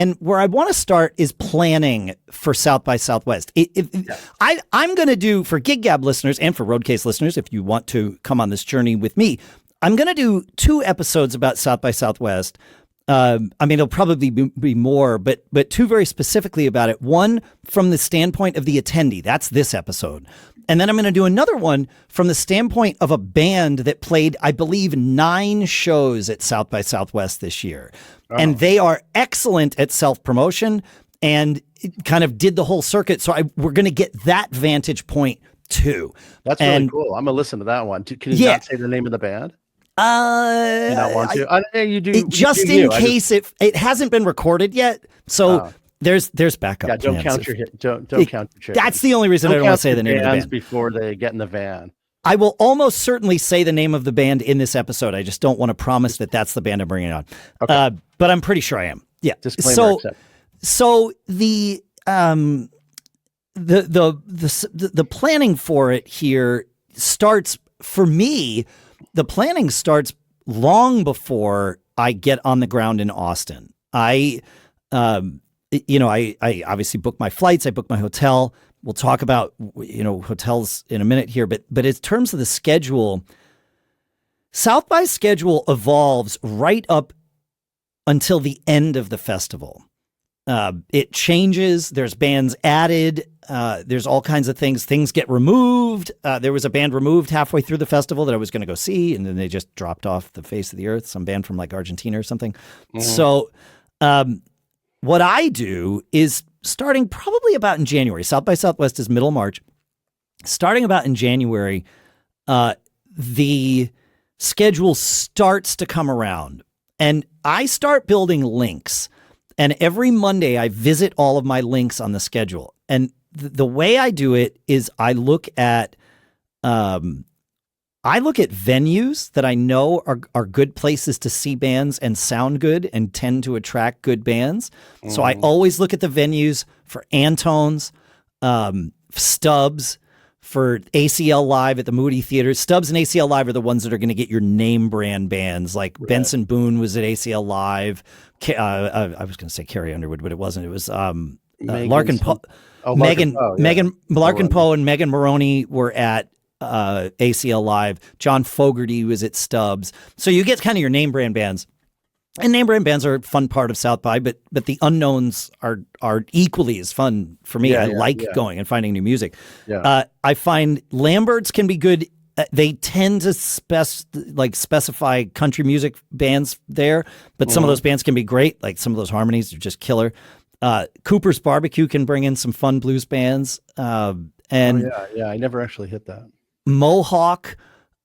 And where I want to start is planning for South by Southwest. I'm going to do, for Gig Gab listeners and for Roadcase listeners, if you want to come on this journey with me, I'm going to do 2 episodes about South by Southwest. I mean, it'll probably be more, but 2 very specifically about it. One from the standpoint of the attendee. That's this episode. And then I'm going to do another one from the standpoint of a band that played, I believe, 9 shows at South by Southwest this year. Oh. And they are excellent at self-promotion and kind of did the whole circuit. So we're going to get that vantage point too. That's really cool. I'm going to listen to that one. Can you not say the name of the band? You not want to? You do. Just in case it hasn't been recorded yet. So there's backup. Yeah, don't count your hit. Don't count your chickens. That's the only reason I don't want to say the name of the band before they get in the van. I will almost certainly say the name of the band in this episode. I just don't want to promise that that's the band I'm bringing on. Okay. But I'm pretty sure I am. Yeah. Disclaimer accept. So the planning for it here starts, for me, the planning starts long before I get on the ground in Austin. I obviously book my flights. I book my hotel. We'll talk about, hotels in a minute here, but in terms of the schedule, South by schedule evolves right up until the end of the festival. It changes. There's bands added. There's all kinds of things. Things get removed. There was a band removed halfway through the festival that I was going to go see, and then they just dropped off the face of the earth. Some band from like Argentina or something. Mm. So what I do is, starting probably about in January, South by Southwest is middle March. Starting about in January, the schedule starts to come around, and I start building links. And every Monday, I visit all of my links on the schedule. And the way I do it is I look at venues that I know are good places to see bands and sound good and tend to attract good bands. Mm. So I always look at the venues for Antones, Stubbs, for ACL Live at the Moody Theater. Stubbs and ACL Live are the ones that are going to get your name brand bands. Like Benson Boone was at ACL Live. I was going to say Carrie Underwood, but it wasn't. It was Larkin Poe. Larkin Poe and Megan Maroney were at ACL Live. John Fogerty was at Stubbs. So you get kind of your name brand bands. And name brand bands are a fun part of South by, but the unknowns are equally as fun for me. I like going and finding new music. Yeah. I find Lambert's can be good. They tend to specify country music bands there, but some of those bands can be great. Like some of those harmonies are just killer. Cooper's Barbecue can bring in some fun blues bands. I never actually hit that. Mohawk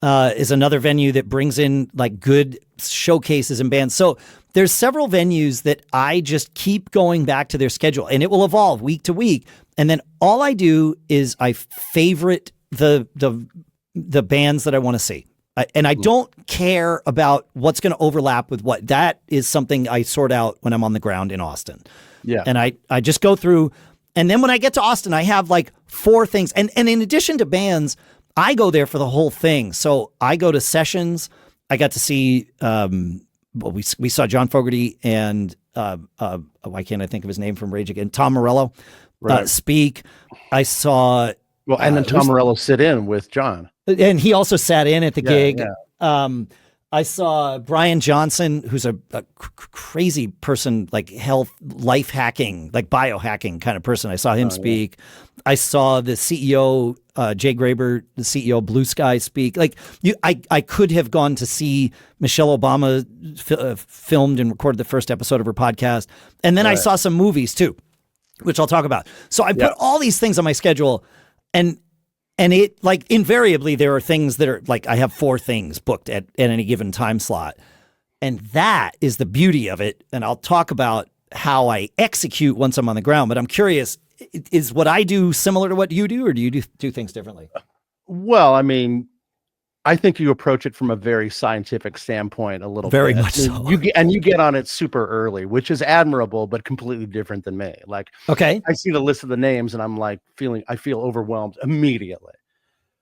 is another venue that brings in like good showcases and bands. So there's several venues that I just keep going back to their schedule, and it will evolve week to week. And then all I do is I favorite the bands that I want to see. And I don't care about what's going to overlap with what. That is something I sort out when I'm on the ground in Austin. Yeah. And I just go through, and then when I get to Austin, I have like 4 things. And in addition to bands, I go there for the whole thing. So I go to sessions. I got to see, we saw John Fogerty and why can't I think of his name from Rage Against? Tom Morello speak. I saw. Well, and then Tom Morello sit in with John. And he also sat in at the gig. Yeah. I saw Brian Johnson, who's a crazy person, like life hacking, like biohacking kind of person. I saw him speak. I saw the CEO, Jay Graber, the CEO of Blue Sky speak. Like I could have gone to see Michelle Obama filmed and recorded the first episode of her podcast. And then I saw some movies too, which I'll talk about. So I put all these things on my schedule, and it, like, invariably there are things that are like, I have 4 things booked at any given time slot. And that is the beauty of it. And I'll talk about how I execute once I'm on the ground. But I'm curious, is what I do similar to what you do, or do you do things differently? Well, I mean, I think you approach it from a very scientific standpoint a little very bit. Much so. You get on it super early, which is admirable, but completely different than me. Like, okay, I see the list of the names and I'm like I feel overwhelmed immediately.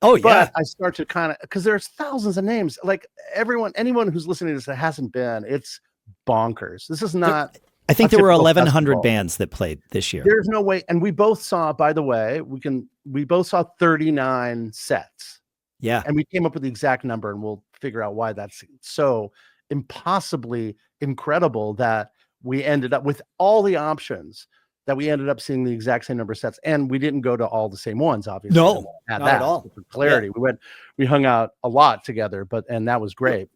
Oh, yeah. But I start to kind of, because there's thousands of names. Like anyone who's listening to this that hasn't been, it's bonkers. This is not I think there were 1,100 bands that played this year. There's no way. And we both saw, by the way, we both saw 39 sets. Yeah. And we came up with the exact number, and we'll figure out why that's so impossibly incredible that we ended up with all the options, that we ended up seeing the exact same number of sets. And we didn't go to all the same ones, obviously. No, not at all. For clarity. Yeah. We hung out a lot together, and that was great.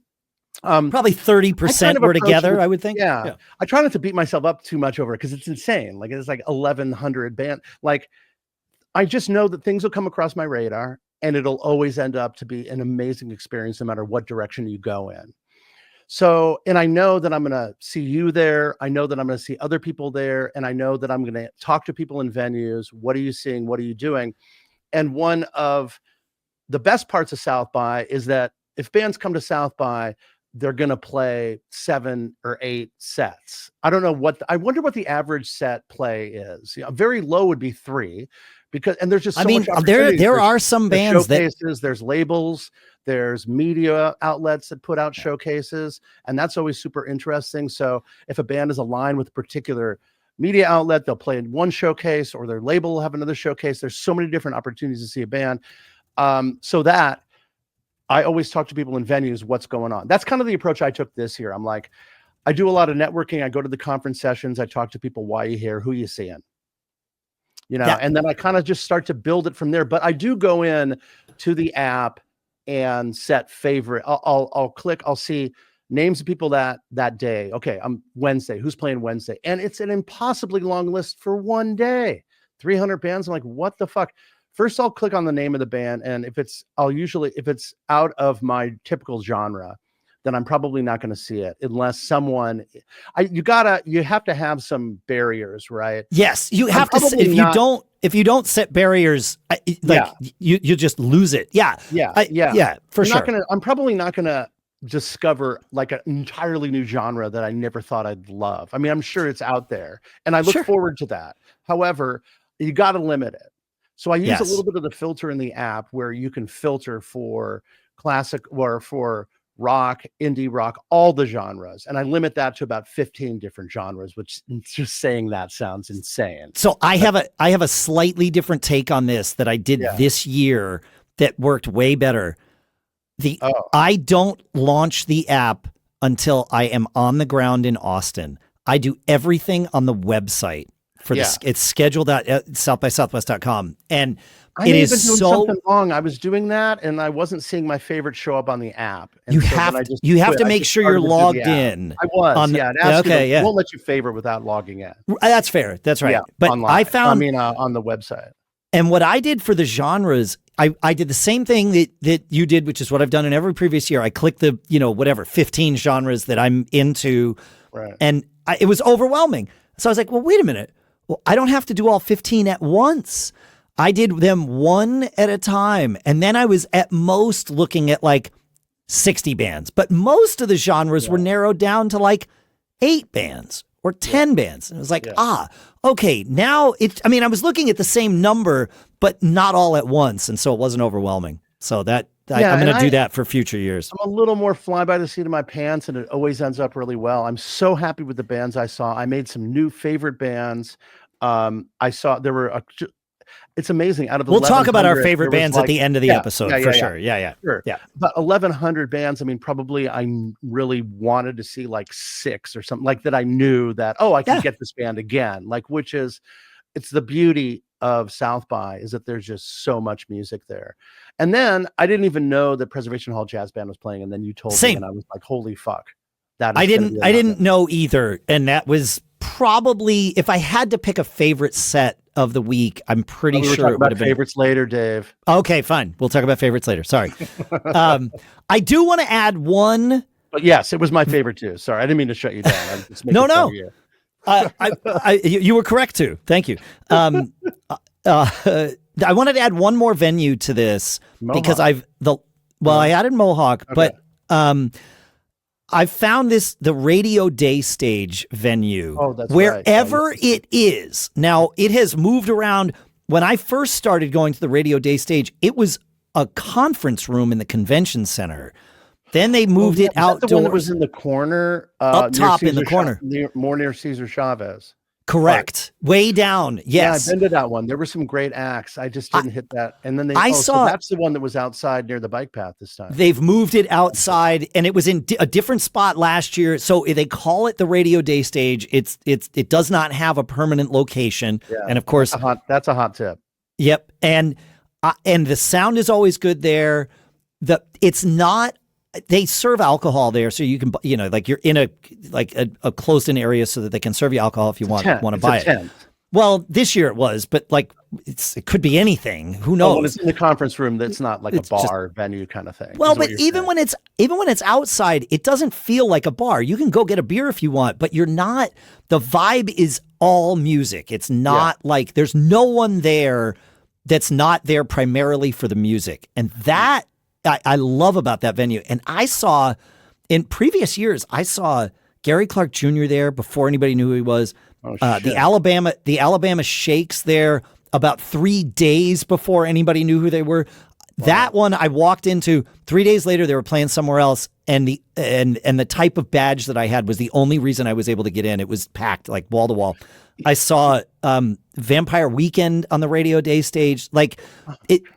Probably 30% were together, I would think. Yeah. I try not to beat myself up too much over it, because it's insane. Like, it's like 1,100 band. Like, I just know that things will come across my radar, and it'll always end up to be an amazing experience no matter what direction you go in. So, and I know that I'm going to see you there. I know that I'm going to see other people there. And I know that I'm going to talk to people in venues. What are you seeing? What are you doing? And one of the best parts of South by is that if bands come to South by, they're going to play 7 or 8 sets. I don't know I wonder what the average set play is. Very low would be 3, because, and there's just so much opportunity. There are some bands showcases, there's labels, there's media outlets that put out showcases, and that's always super interesting. So if a band is aligned with a particular media outlet, they'll play in one showcase, or their label will have another showcase. There's so many different opportunities to see a band. So that I always talk to people in venues, what's going on. That's kind of the approach I took this year. I'm like, I do a lot of networking. I go to the conference sessions. I talk to people. Why you here? Who you seeing? And then I kind of just start to build it from there. But I do go in to the app and set favorite. I'll click. I'll see names of people that day. Okay, I'm Wednesday. Who's playing Wednesday? And it's an impossibly long list for one day. 300 bands. I'm like, what the fuck? First, I'll click on the name of the band, and if it's out of my typical genre, then I'm probably not going to see it unless someone. You have to have some barriers, right? Yes, you have to. If you don't set barriers, you just lose it. Yeah, for sure. I'm probably not gonna discover like an entirely new genre that I never thought I'd love. I mean, I'm sure it's out there, and I look forward to that. However, you got to limit it. So I use a little bit of the filter in the app where you can filter for classic or for rock, indie rock, all the genres. And I limit that to about 15 different genres, which just saying that sounds insane. So I have a slightly different take on this that I did this year that worked way better. I don't launch the app until I am on the ground in Austin. I do everything on the website. It's scheduled at southbysouthwest.com, and it is so something wrong. I was doing that, and I wasn't seeing my favorite show up on the app. And you have to make sure you're logged in. I was, it won't let you favorite without logging in. That's fair. That's right. But online. On the website. And what I did for the genres, I did the same thing that you did, which is what I've done in every previous year. I clicked the 15 genres that I'm into, and it was overwhelming. So I was like, well, wait a minute. Well, I don't have to do all 15 at once. I did them one at a time. And then I was at most looking at like 60 bands. But most of the genres were narrowed down to like 8 bands or 10 bands. And it was like, okay, now I was looking at the same number, but not all at once. And so it wasn't overwhelming. So I'm going to do that for future years. I'm a little more fly by the seat of my pants, and it always ends up really well. I'm so happy with the bands I saw. I made some new favorite bands. I saw there were it's amazing. Out of we'll talk about our favorite bands at the end of the episode for sure. Yeah. But 1,100 bands. I mean, probably I really wanted to see like 6 or something like that. I knew that I can get this band again. Like, it's the beauty of South by is that there's just so much music there. And then I didn't even know that Preservation Hall Jazz Band was playing, and then you told me, and I was like, holy fuck. I didn't know either, and that was probably, if I had to pick a favorite set of the week, I'm pretty sure it would have been favorites later, Dave. Okay, fine. We'll talk about favorites later. Sorry. I do want to add one. But yes, it was my favorite too. Sorry, I didn't mean to shut you down. I'm just no. You were correct too. Thank you. I wanted to add one more venue to this because I added Mohawk, but I found the Radio Day Stage venue wherever it is. Now it has moved around. When I first started going to the Radio Day Stage, it was a conference room in the convention center. Then they moved it outdoors. The one that was in the corner, up top in the corner, more near Cesar Chavez. Correct. Right. Way down. Yes. Yeah, I've been to that one. There were some great acts. I just didn't hit that. And then so that's the one that was outside near the bike path this time. They've moved it outside, and it was in a different spot last year. So they call it the Radio Day Stage. It does not have a permanent location. Yeah, and of course, that's a hot tip. Yep. And the sound is always good there. It's not. They serve alcohol there, so you can, like you're in a closed-in area, so that they can serve you alcohol if you want to buy it. Well, this year it was, but like it could be anything. Who knows? When it's in the conference room, that's not like a bar venue kind of thing. Well, but even when it's outside, it doesn't feel like a bar. You can go get a beer if you want, but you're not. The vibe is all music. It's not like there's no one there that's not there primarily for the music, and that. I love about that venue. And I saw in previous years, I saw Gary Clark Jr. there before anybody knew who he was. The Alabama Shakes there about 3 days before anybody knew who they were. Wow. That one I walked into 3 days later, they were playing somewhere else. And the type of badge that I had was the only reason I was able to get in. It was packed like wall to wall. I saw Vampire Weekend on the Radio Day Stage. Like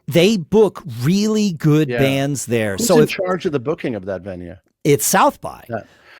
they book really good bands there. Who's in charge of the booking of that venue? It's South by.